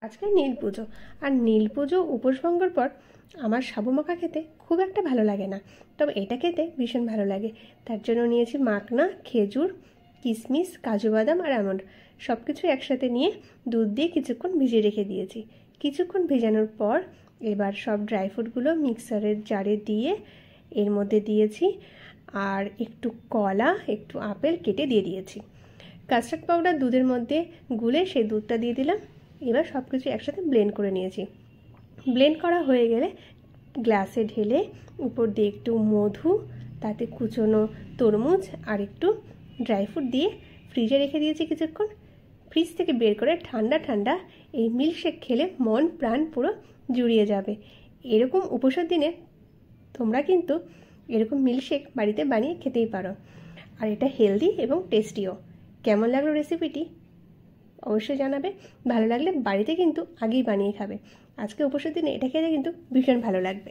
আজকে নীল পুজো। আর নীল পুজো উপোস ভঙ্গর পর আমার সাবু মাখা খেতে খুব একটা ভালো লাগে না, তবে এটা খেতে ভীষণ ভালো লাগে। তার জন্য নিয়েছি মাখনা, খেজুর, কিশমিশ, কাজু বাদাম আর আমন্ড, সব কিছু একসাথে নিয়ে দুধ দিয়ে কিছুক্ষণ ভিজিয়ে রেখে দিয়েছি। কিছুক্ষণ ভেজানোর পর এবার সব ড্রাই ফ্রুটগুলো মিক্সারের জারে দিয়ে এর মধ্যে দিয়েছি আর একটু কলা, একটু আপেল কেটে দিয়ে দিয়েছি। কাস্টার্ড পাউডার দুধের মধ্যে গুলে সেই দুধটা দিয়ে দিলাম। এবার সব কিছু একসাথে ব্লেন্ড করে নিয়েছি। ব্লেন্ড করা হয়ে গেলে গ্লাসে ঢেলে উপর দিয়ে একটু মধু, তাতে কুচনো তরমুজ আর একটু ড্রাই ফ্রুট দিয়ে ফ্রিজে রেখে দিয়েছি কিছুক্ষণ। ফ্রিজ থেকে বের করে ঠান্ডা ঠান্ডা এই মিল্কশেক খেলে মন প্রাণ পুরো জুড়িয়ে যাবে। এরকম উপোসের দিনে তোমরা কিন্তু এরকম মিল্কশেক বাড়িতে বানিয়ে খেতেই পারো, আর এটা হেলদি এবং টেস্টিও। কেমন লাগলো রেসিপিটি অবশ্যই জানাবে। ভালো লাগলে বাড়িতে কিন্তু আগেই বানিয়ে খাবে। আজকে উপোসের দিনে এটা খেতে কিন্তু ভীষণ ভালো লাগবে।